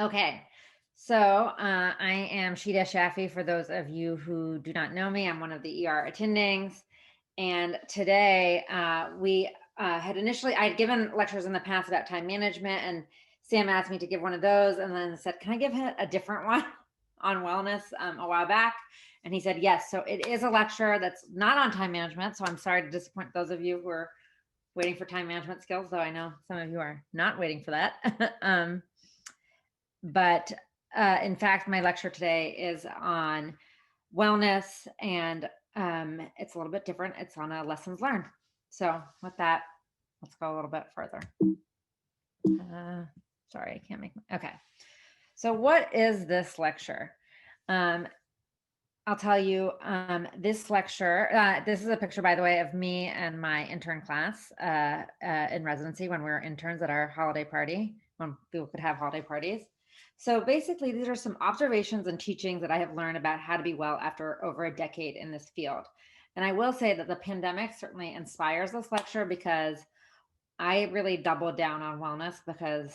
Okay, so I am Shideh Shafie. For those of you who do not know me, I'm one of the ER attendings. And today we had initially, I had given lectures in the past about time management, and Sam asked me to give one of those and then said, can I give him a different one on wellness a while back? And he said, yes. So it is a lecture that's not on time management. So I'm sorry to disappoint those of you who are waiting for time management skills, though I know some of you are not waiting for that. But in fact, my lecture today is on wellness, and it's a little bit different. It's on a lessons learned. So with that, let's go a little bit further. Sorry, I can't make, okay. So what is this lecture? I'll tell you, this lecture, this is a picture, by the way, of me and my intern class in residency when we were interns at our holiday party, when people could have holiday parties. So basically, these are some observations and teachings that I have learned about how to be well after over a decade in this field. And I will say that the pandemic certainly inspires this lecture because I really doubled down on wellness because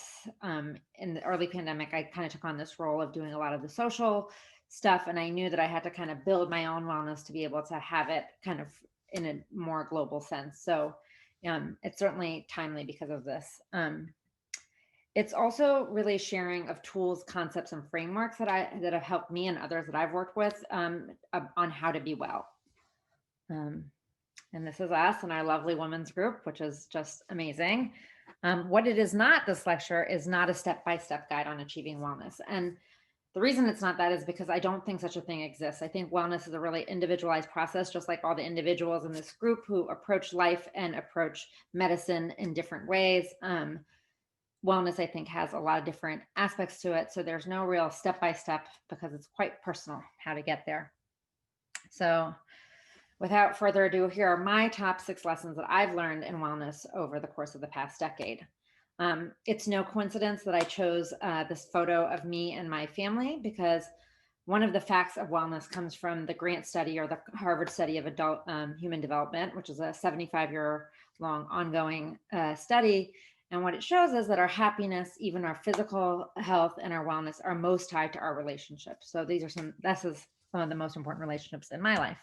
in the early pandemic, I kind of took on this role of doing a lot of the social stuff. And I knew that I had to kind of build my own wellness to be able to have it kind of in a more global sense. So it's certainly timely because of this. It's also really sharing of tools, concepts, and frameworks that have helped me and others that I've worked with on how to be well. And this is us and our lovely women's group, which is just amazing. What it is not, this lecture is not a step-by-step guide on achieving wellness. And the reason it's not that is because I don't think such a thing exists. I think wellness is a really individualized process, just like all the individuals in this group who approach life and approach medicine in different ways. Wellness, I think, has a lot of different aspects to it. So there's no real step-by-step because it's quite personal how to get there. So without further ado, here are my top 6 lessons that I've learned in wellness over the course of the past decade. It's no coincidence that I chose this photo of me and my family because one of the facts of wellness comes from the Grant study, or the Harvard study of adult human development, which is a 75-year-long ongoing study. And what it shows is that our happiness, even our physical health and our wellness, are most tied to our relationships. So this is some of the most important relationships in my life.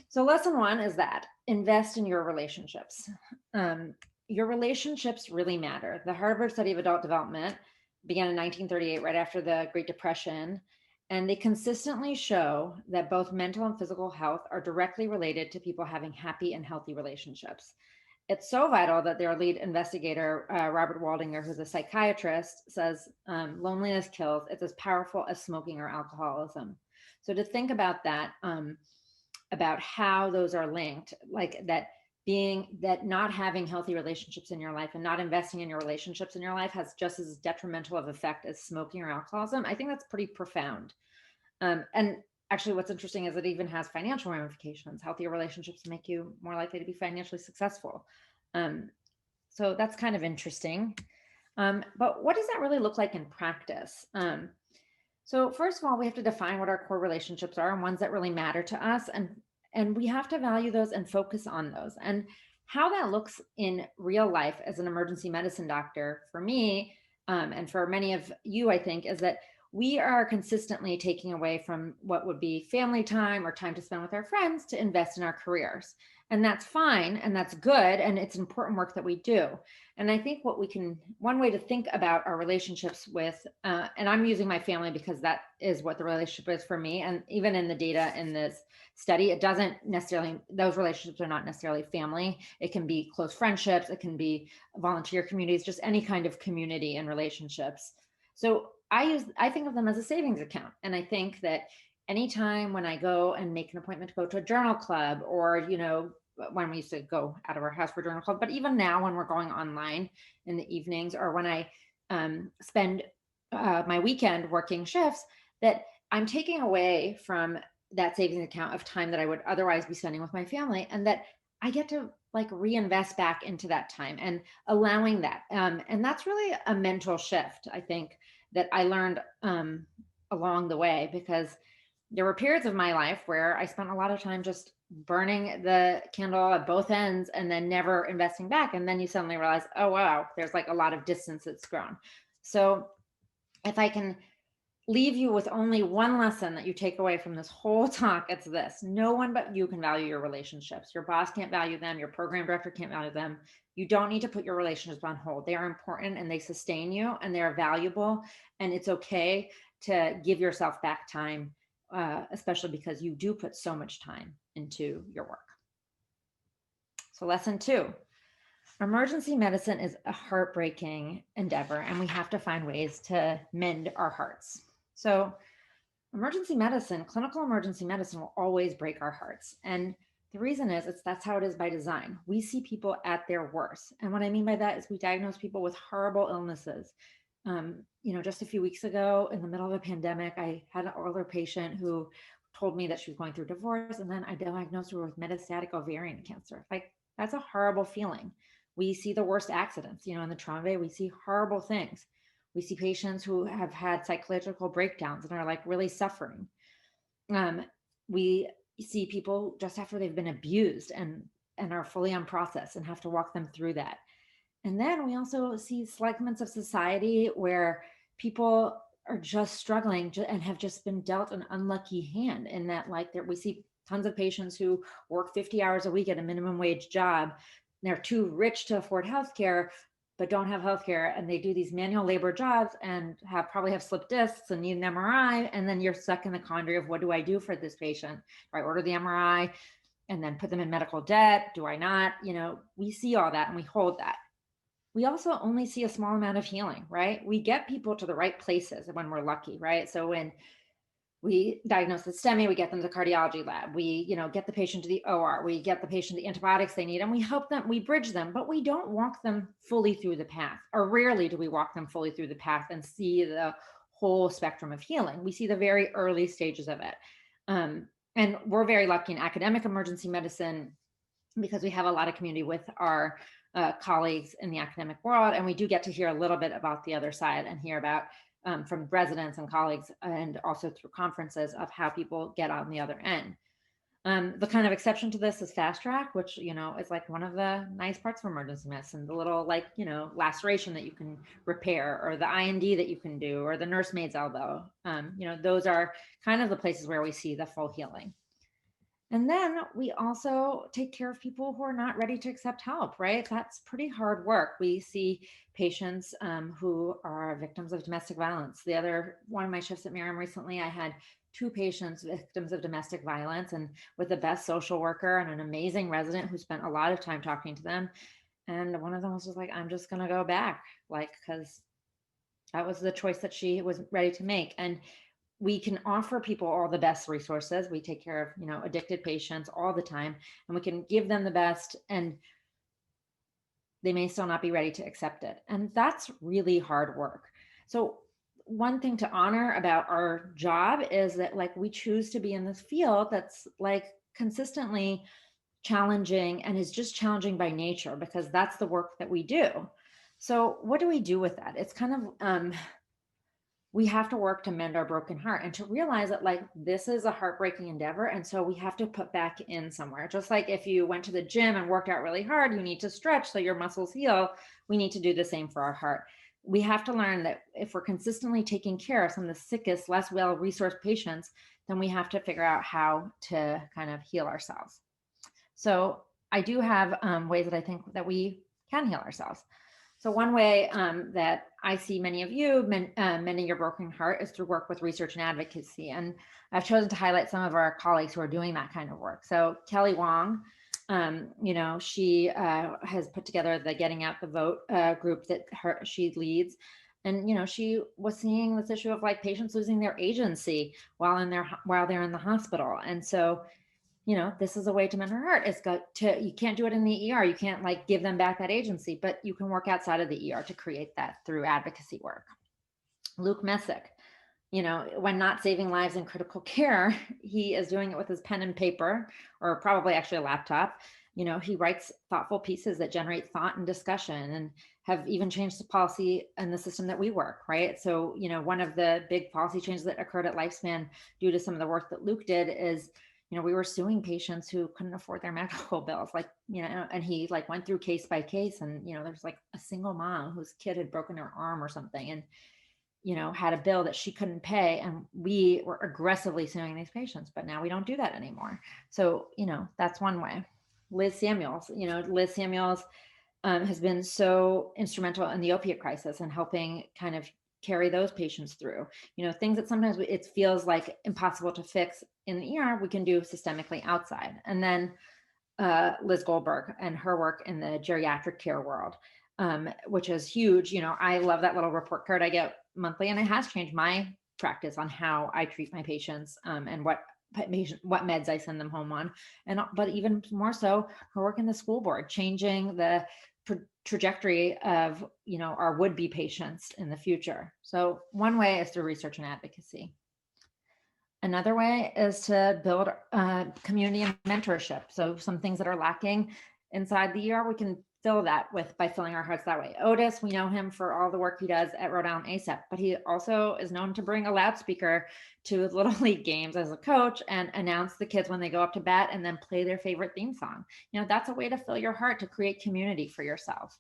So lesson 1 is that invest in your relationships. Your relationships really matter. The Harvard study of adult development began in 1938, right after the Great Depression, and they consistently show that both mental and physical health are directly related to people having happy and healthy relationships. It's so vital that their lead investigator, Robert Waldinger, who's a psychiatrist, says loneliness kills. It's as powerful as smoking or alcoholism. So to think about that, about how those are linked, like that not having healthy relationships in your life and not investing in your relationships in your life has just as detrimental of effect as smoking or alcoholism. I think that's pretty profound. And actually what's interesting is it even has financial ramifications. Healthier relationships make you more likely to be financially successful. So that's kind of interesting. But what does that really look like in practice? So first of all, we have to define what our core relationships are and ones that really matter to us. And we have to value those and focus on those. And how that looks in real life as an emergency medicine doctor for me, and for many of you, I think, is that we are consistently taking away from what would be family time or time to spend with our friends to invest in our careers. And that's fine and that's good. And it's important work that we do. And I think one way to think about our relationships with, and I'm using my family because that is what the relationship is for me. And even in the data in this study, it doesn't necessarily, those relationships are not necessarily family. It can be close friendships. It can be volunteer communities, just any kind of community and relationships. So I think of them as a savings account. And I think that anytime when I go and make an appointment to go to a journal club, or, when we used to go out of our house for journal club, but even now when we're going online in the evenings, or when I spend my weekend working shifts, that I'm taking away from that savings account of time that I would otherwise be spending with my family, and that I get to reinvest back into that time and allowing that. And that's really a mental shift, I think, that I learned along the way, because there were periods of my life where I spent a lot of time just burning the candle at both ends and then never investing back. And then you suddenly realize, oh, wow, there's a lot of distance that's grown. So if I can leave you with only one lesson that you take away from this whole talk, it's this: no one but you can value your relationships. Your boss can't value them. Your program director can't value them. You don't need to put your relationships on hold. They are important and they sustain you and they are valuable. And it's okay to give yourself back time, especially because you do put so much time into your work. So lesson 2, emergency medicine is a heartbreaking endeavor, and we have to find ways to mend our hearts. So emergency medicine, clinical emergency medicine, will always break our hearts. And the reason is that's how it is by design. We see people at their worst. And what I mean by that is we diagnose people with horrible illnesses. Just a few weeks ago in the middle of a pandemic, I had an older patient who told me that she was going through divorce, and then I diagnosed her with metastatic ovarian cancer. Like, that's a horrible feeling. We see the worst accidents, in the trauma bay, we see horrible things. We see patients who have had psychological breakdowns and are like really suffering. We see people just after they've been abused and are fully unprocessed and have to walk them through that. And then we also see segments of society where people are just struggling and have just been dealt an unlucky hand in that, like, we see tons of patients who work 50 hours a week at a minimum wage job. They're too rich to afford healthcare, but don't have healthcare, and they do these manual labor jobs and probably have slipped discs and need an MRI. And then you're stuck in the quandary of, what do I do for this patient? Do I order the MRI and then put them in medical debt? Do I not? We see all that and we hold that. We also only see a small amount of healing, right? We get people to the right places when we're lucky, right? So when we diagnose the STEMI, we get them to the cardiology lab. We, get the patient to the OR. We get the patient the antibiotics they need, and we help them, we bridge them, but we don't walk them fully through the path, or rarely do we walk them fully through the path and see the whole spectrum of healing. We see the very early stages of it. And we're very lucky in academic emergency medicine because we have a lot of community with our colleagues in the academic world, and we do get to hear a little bit about the other side and hear about from residents and colleagues, and also through conferences, of how people get on the other end. The kind of exception to this is fast track, which, is like one of the nice parts of emergency medicine, the little, like, laceration that you can repair, or the IND that you can do, or the nursemaid's elbow. Those are kind of the places where we see the full healing. And then we also take care of people who are not ready to accept help, right? That's pretty hard work. We see patients who are victims of domestic violence. One of my shifts at Miriam recently, I had 2 patients victims of domestic violence, and with the best social worker and an amazing resident who spent a lot of time talking to them. And one of them was just like, I'm just going to go back, like, because that was the choice that she was ready to make. And we can offer people all the best resources. We take care of, addicted patients all the time, and we can give them the best, and they may still not be ready to accept it. And that's really hard work. So one thing to honor about our job is that, like, we choose to be in this field that's like consistently challenging, and is just challenging by nature, because that's the work that we do. So what do we do with that? It's kind of, we have to work to mend our broken heart, and to realize that, like, this is a heartbreaking endeavor. And so we have to put back in somewhere. Just like if you went to the gym and worked out really hard, you need to stretch so your muscles heal. We need to do the same for our heart. We have to learn that if we're consistently taking care of some of the sickest, less well-resourced patients, then we have to figure out how to kind of heal ourselves. So I do have ways that I think that we can heal ourselves. So one way that I see many of you mending your broken heart is through work with research and advocacy. And I've chosen to highlight some of our colleagues who are doing that kind of work. So Kelly Wong, she has put together the Getting Out the Vote group that she leads. And, she was seeing this issue of, like, patients losing their agency while they're in the hospital. And so, this is a way to mend her heart. You can't do it in the ER. You can't, like, give them back that agency, but you can work outside of the ER to create that through advocacy work. Luke Messick, when not saving lives in critical care, he is doing it with his pen and paper, or probably actually a laptop. He writes thoughtful pieces that generate thought and discussion, and have even changed the policy and the system that we work, right? So, one of the big policy changes that occurred at Lifespan due to some of the work that Luke did is, we were suing patients who couldn't afford their medical bills, and he, like, went through case by case, and, there's like a single mom whose kid had broken their arm or something. And had a bill that she couldn't pay, and we were aggressively suing these patients, but now we don't do that anymore. So, that's one way. Liz Samuels, has been so instrumental in the opiate crisis and helping kind of carry those patients through, things that sometimes it feels like impossible to fix in the ER, we can do systemically outside. And then Liz Goldberg and her work in the geriatric care world, which is huge. I love that little report card I get monthly, and it has changed my practice on how I treat my patients, and what meds I send them home on. But even more so, her work in the school board, changing the trajectory of, our would-be patients in the future. So one way is through research and advocacy. Another way is to build community and mentorship. So some things that are lacking inside the ER, we can fill that by filling our hearts that way. Otis, we know him for all the work he does at Rhode Island ASAP, but he also is known to bring a loudspeaker to Little League games as a coach and announce the kids when they go up to bat and then play their favorite theme song. That's a way to fill your heart, to create community for yourself.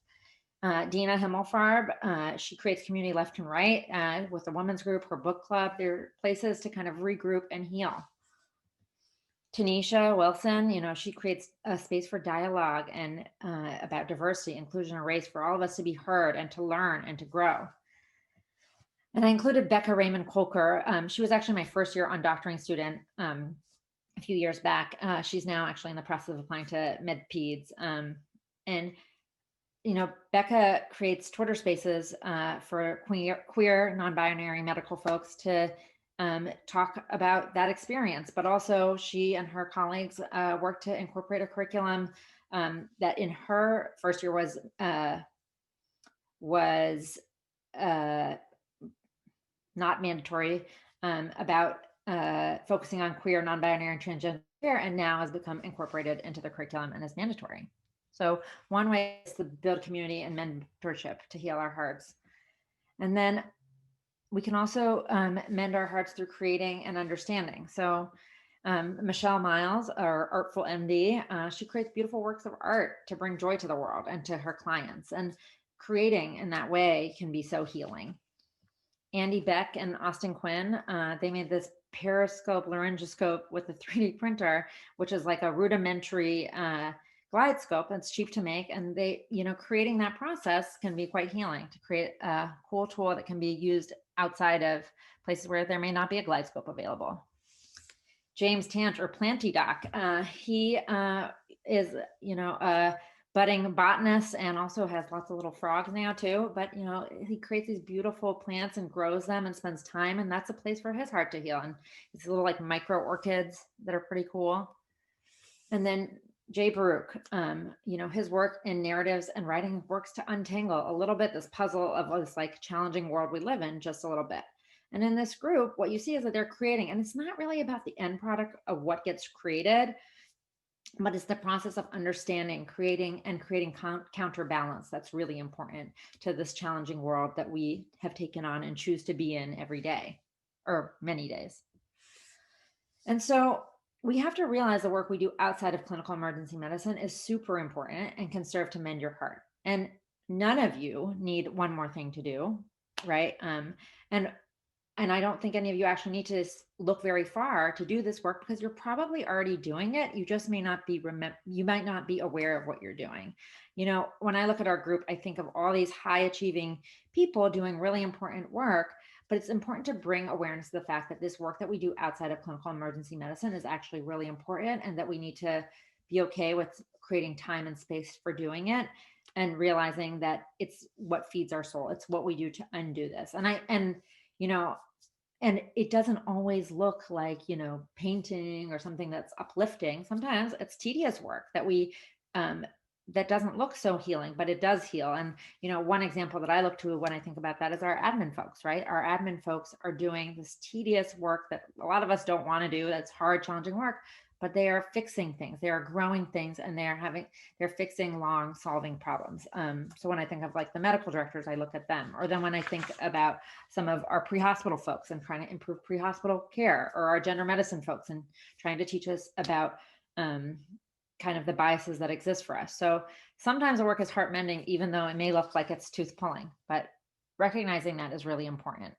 Dina Himmelfarb, she creates community left and right with the women's group, her book club. They're places to kind of regroup and heal. Tanisha Wilson, she creates a space for dialogue and about diversity, inclusion, and race for all of us to be heard and to learn and to grow. And I included Becca Raymond Kolker. She was actually my first year undoctoring student a few years back. She's now actually in the process of applying to med-peds. And Becca creates Twitter spaces for queer, non-binary medical folks to talk about that experience, but also she and her colleagues work to incorporate a curriculum that in her first year was not mandatory, about focusing on queer, non-binary, and transgender care, and now has become incorporated into the curriculum and is mandatory. So one way is to build community and mentorship to heal our hearts. And then we can also mend our hearts through creating and understanding. So Michelle Miles, our Artful MD, she creates beautiful works of art to bring joy to the world and to her clients. And creating in that way can be so healing. Andy Beck and Austin Quinn, they made this periscope laryngoscope with a 3D printer, which is like a rudimentary glide scope. It's cheap to make, and they, creating that process can be quite healing, to create a cool tool that can be used outside of places where there may not be a glide scope available. James Tant, or Planty Doc, he is, a budding botanist and also has lots of little frogs now too. But, he creates these beautiful plants and grows them and spends time, and that's a place for his heart to heal. And it's little like micro orchids that are pretty cool. And then Jay Baruch, his work in narratives and writing works to untangle a little bit this puzzle of this like challenging world we live in just a little bit. And in this group, what you see is that they're creating, and it's not really about the end product of what gets created, but it's the process of understanding, creating counterbalance that's really important to this challenging world that we have taken on and choose to be in every day, or many days. And so we have to realize the work we do outside of clinical emergency medicine is super important and can serve to mend your heart. And none of you need one more thing to do, right? And I don't think any of you actually need to look very far to do this work, because you're probably already doing it. You just may not be you might not be aware of what you're doing. When I look at our group, I think of all these high achieving people doing really important work, but it's important to bring awareness to the fact that this work that we do outside of clinical emergency medicine is actually really important, and that we need to be okay with creating time and space for doing it, and realizing that it's what feeds our soul. It's what we do to undo this. And it doesn't always look like, painting or something that's uplifting. Sometimes it's tedious work that we, that doesn't look so healing, but it does heal. And, one example that I look to when I think about that is our admin folks, right? Our admin folks are doing this tedious work that a lot of us don't want to do. That's hard, challenging work, but they are fixing things. They are growing things, and they're fixing long solving problems. So when I think of like the medical directors, I look at them. Or then when I think about some of our pre-hospital folks and trying to improve pre-hospital care, or our gender medicine folks and trying to teach us about kind of the biases that exist for us. So sometimes the work is heart mending, even though it may look like it's tooth pulling, but recognizing that is really important.